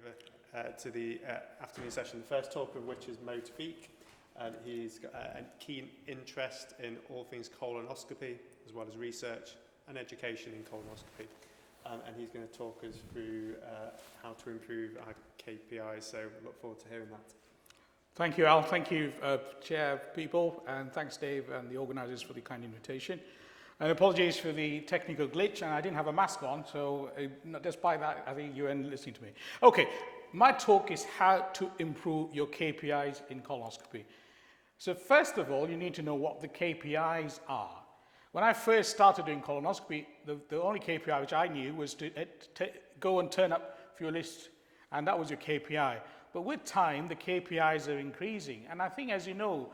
over to the afternoon session, the first talk of which is Mo Thoufeeq, and he's got a keen interest in all things colonoscopy, as well as research and education in colonoscopy. And he's going to talk us through how to improve our KPIs, so look forward to hearing that. Thank you, Al. Thank you, Chair people, and thanks, Dave, and the organisers for the kind invitation. And apologies for the technical glitch, and I didn't have a mask on, so despite that, I think you weren't listening to me. Okay, my talk is how to improve your KPIs in colonoscopy. So first of all, you need to know what the KPIs are. When I first started doing colonoscopy, the only KPI which I knew was to go and turn up for your list, and that was your KPI. But with time, the KPIs are increasing, and I think, as you know,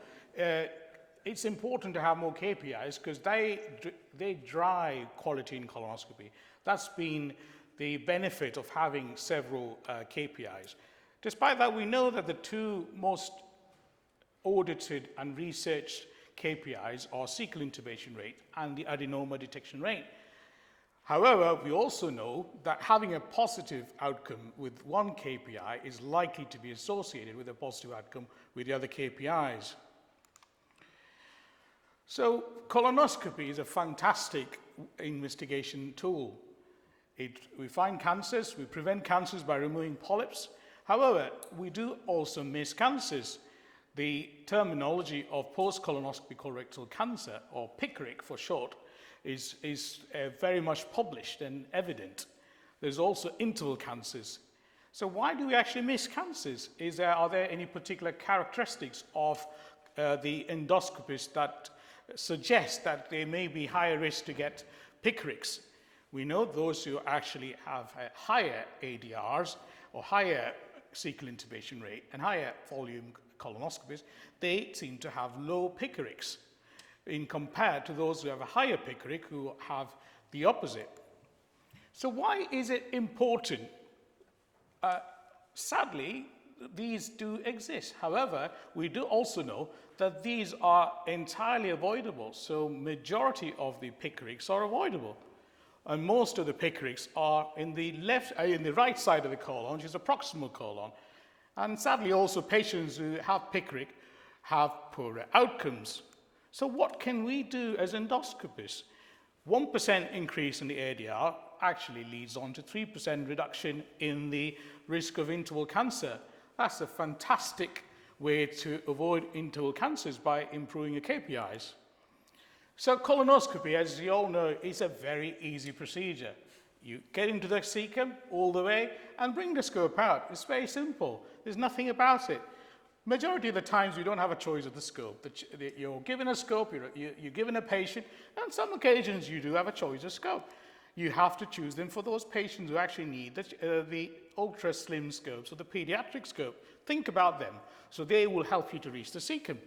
it's important to have more KPIs because they drive quality in colonoscopy. That's been the benefit of having several KPIs. Despite that, we know that the two most audited and researched KPIs are cecal intubation rate and the adenoma detection rate. However, we also know that having a positive outcome with one KPI is likely to be associated with a positive outcome with the other KPIs. So colonoscopy is a fantastic investigation tool. We find cancers, we prevent cancers by removing polyps. However, we do also miss cancers. The terminology of post-colonoscopy colorectal cancer, or PCRC for short, is very much published and evident. There's also interval cancers. So why do we actually miss cancers? Are there any particular characteristics of the endoscopist that suggest that they may be higher risk to get PCRCs? We know those who actually have higher ADRs or higher cecal intubation rate and higher volume colonoscopies, they seem to have low PCRCs in compared to those who have a higher PCRC who have the opposite. So why is it important? Sadly, these do exist. However, we do also know that these are entirely avoidable. So majority of the PCRCs are avoidable. And most of the PCRCs are in the right side of the colon, which is the proximal colon. And sadly, also patients who have PCRC have poorer outcomes. So what can we do as endoscopists? 1% increase in the ADR actually leads on to 3% reduction in the risk of interval cancer. That's a fantastic way to avoid interval cancers by improving your KPIs. So colonoscopy, as you all know, is a very easy procedure. You get into the cecum all the way and bring the scope out. It's very simple. There's nothing about it. Majority of the times you don't have a choice of the scope. You're given a scope, you're given a patient, and on some occasions you do have a choice of scope. You have to choose them for those patients who actually need the ultra slim scopes or the pediatric scope. Think about them. So they will help you to reach the cecum.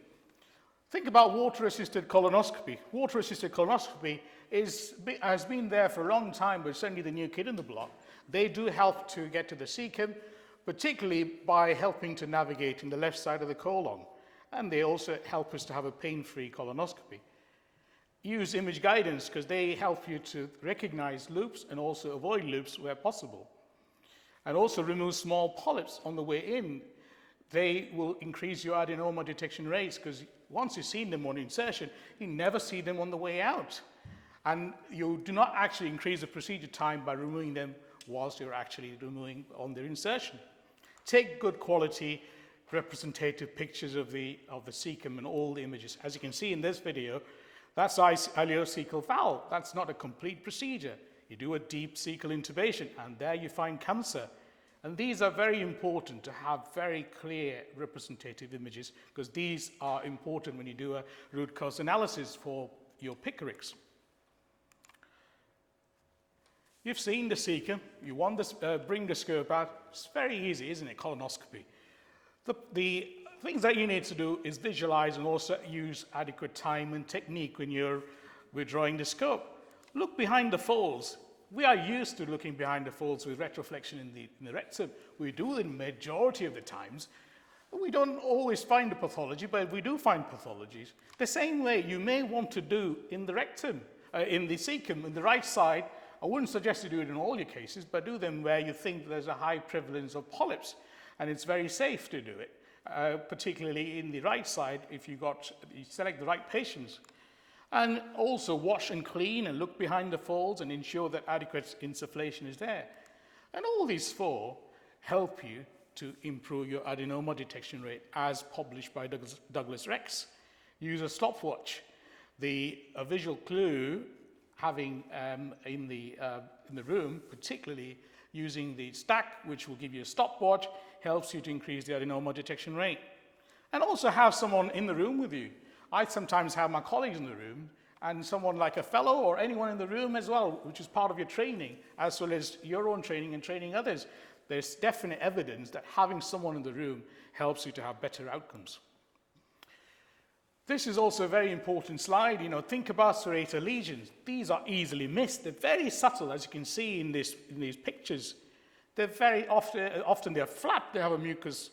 Think about water-assisted colonoscopy. Water-assisted colonoscopy has been there for a long time, but certainly the new kid in the block. They do help to get to the cecum, particularly by helping to navigate in the left side of the colon. And they also help us to have a pain-free colonoscopy. Use image guidance because they help you to recognize loops and also avoid loops where possible. And also remove small polyps on the way in. They will increase your adenoma detection rates because once you've seen them on insertion, you never see them on the way out. And you do not actually increase the procedure time by removing them whilst you're actually removing on their insertion. Take good quality representative pictures of the cecum and all the images. As you can see in this video, that's ileocecal valve. That's not a complete procedure. You do a deep cecal intubation and there you find cancer. And these are very important to have very clear representative images because these are important when you do a root cause analysis for your PCRCs. You've seen the cecum, you want to bring the scope out. It's very easy, isn't it, colonoscopy? The things that you need to do is visualize and also use adequate time and technique when you're withdrawing the scope. Look behind the folds. We are used to looking behind the folds with retroflexion in the rectum. We do it the majority of the times. We don't always find the pathology, but we do find pathologies. The same way you may want to do in the rectum, in the cecum, in the right side, I wouldn't suggest you do it in all your cases, but do them where you think there's a high prevalence of polyps, and it's very safe to do it, particularly in the right side if you select the right patients. And also wash and clean and look behind the folds and ensure that adequate insufflation is there. And all these 4 help you to improve your adenoma detection rate as published by Douglas Rex. Use a stopwatch. A visual clue having in the room, particularly using the stack, which will give you a stopwatch, helps you to increase the adenoma detection rate. And also have someone in the room with you. I sometimes have my colleagues in the room and someone like a fellow or anyone in the room as well, which is part of your training, as well as your own training and training others. There's definite evidence that having someone in the room helps you to have better outcomes. This is also a very important slide. Think about serrated lesions. These are easily missed. They're very subtle, as you can see in these pictures. They're very often they're flat. They have a mucus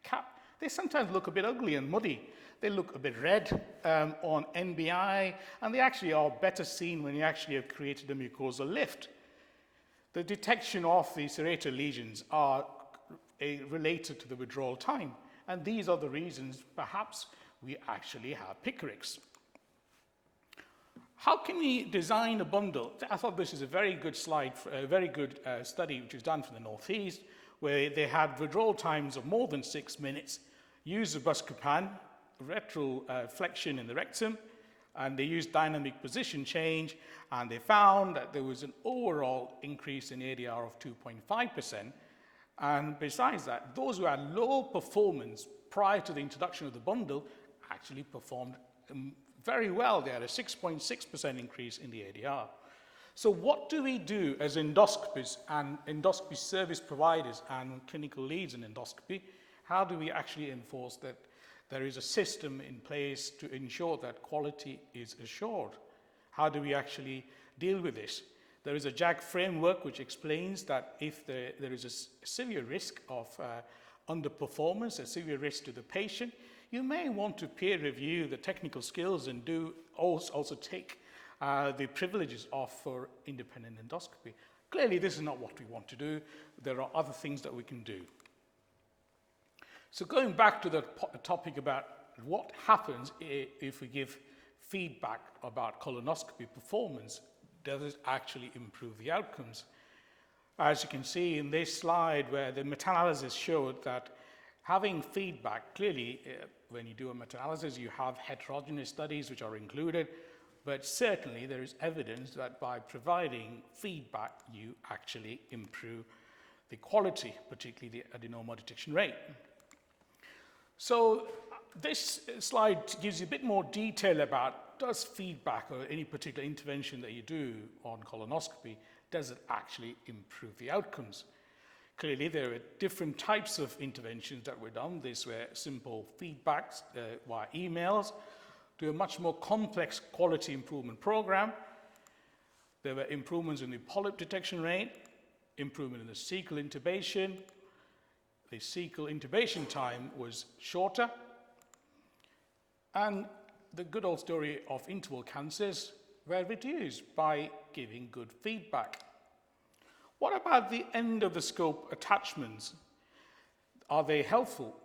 cap. They sometimes look a bit ugly and muddy. They look a bit red on NBI, and they actually are better seen when you actually have created a mucosal lift. The detection of the serrated lesions are related to the withdrawal time, and these are the reasons perhaps we actually have pickerics. How can we design a bundle? I thought this is a very good slide, a very good study which was done from the Northeast, where they had withdrawal times of more than 6 minutes, used a buscopan, retroflexion in the rectum, and they used dynamic position change, and they found that there was an overall increase in ADR of 2.5%. And besides that, those who had low performance prior to the introduction of the bundle actually performed very well. They had a 6.6% increase in the ADR. So what do we do as endoscopists and endoscopy service providers and clinical leads in endoscopy? How do we actually enforce that there is a system in place to ensure that quality is assured? How do we actually deal with this? There is a JAG framework which explains that if there is a severe risk of underperformance, a severe risk to the patient, you may want to peer review the technical skills and also take the privileges for independent endoscopy. Clearly, this is not what we want to do. There are other things that we can do. So going back to the topic about what happens if we give feedback about colonoscopy performance, does it actually improve the outcomes? As you can see in this slide, where the meta-analysis showed that having feedback, clearly when you do a meta-analysis, you have heterogeneous studies which are included, but certainly there is evidence that by providing feedback, you actually improve the quality, particularly the adenoma detection rate. So this slide gives you a bit more detail about does feedback or any particular intervention that you do on colonoscopy, does it actually improve the outcomes? Clearly, there are different types of interventions that were done. These were simple feedbacks via emails to a much more complex quality improvement program. There were improvements in the polyp detection rate, improvement in the cecal intubation. The cecal intubation time was shorter. And the good old story of interval cancers were reduced by giving good feedback. What about the endoscope attachments? Are they helpful?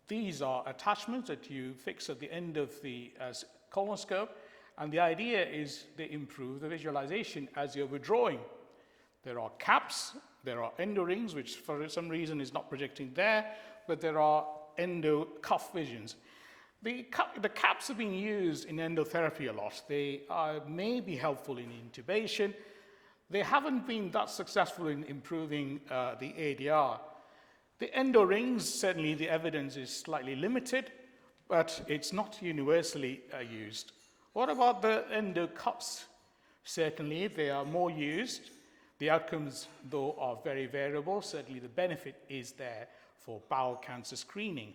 These are attachments that you fix at the end of the colonoscope, and the idea is they improve the visualization as you're withdrawing. There are caps, there are endo rings, which for some reason is not projecting there, but there are endo cuff visions. The caps have been used in endotherapy a lot. They may be helpful in intubation. They haven't been that successful in improving the ADR. The endo rings, certainly the evidence is slightly limited, but it's not universally used. What about the endo cups? Certainly they are more used. The outcomes, though, are very variable. Certainly the benefit is there for bowel cancer screening.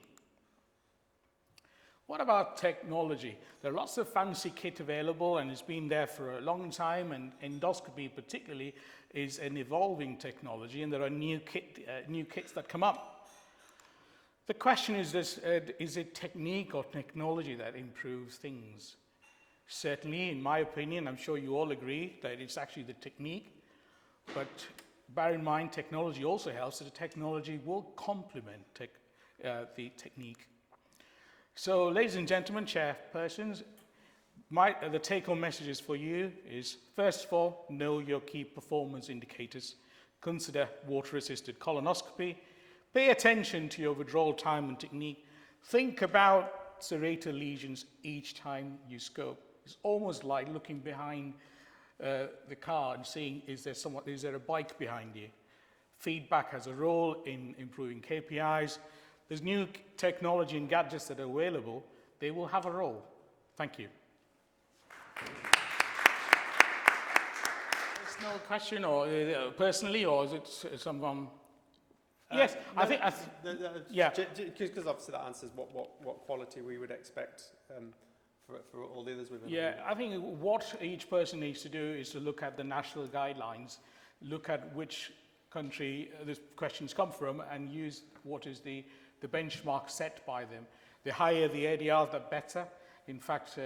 What about technology? There are lots of fancy kit available, and it's been there for a long time, and endoscopy particularly is an evolving technology, and there are new kits that come up. The question is this, is it technique or technology that improves things? Certainly, in my opinion, I'm sure you all agree that it's actually the technique. But bear in mind, technology also helps, so the technology will complement the technique. So, ladies and gentlemen, chairpersons, the take-home messages for you is, first of all, know your key performance indicators. Consider water-assisted colonoscopy. Pay attention to your withdrawal time and technique. Think about serrated lesions each time you scope. It's almost like looking behind the car and seeing, is there a bike behind you? Feedback has a role in improving KPIs. There's new technology and gadgets that are available. They will have a role. Thank you. Personal question, or personally, or is it someone? Yes, no, I think. Yeah. Because obviously that answers what quality we would expect for all the others we've been. Yeah, I think what each person needs to do is to look at the national guidelines, look at which country the questions come from, and use what is the benchmark set by them. The higher the ADR, the better. In fact,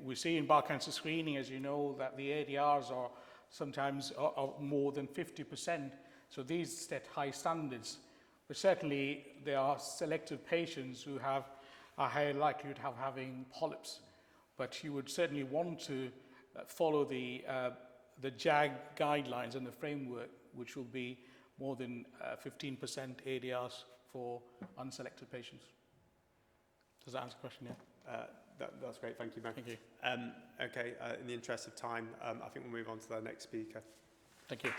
we see in bowel cancer screening, as you know, that the ADRs are sometimes are more than 50%. So these set high standards. But certainly there are selected patients who have a higher likelihood of having polyps. But you would certainly want to follow the JAG guidelines and the framework, which will be more than 15% ADRs for unselected patients. Does that answer the question? Yeah. That's great. Thank you, Mo. Thank you. Okay, in the interest of time, I think we'll move on to the next speaker. Thank you.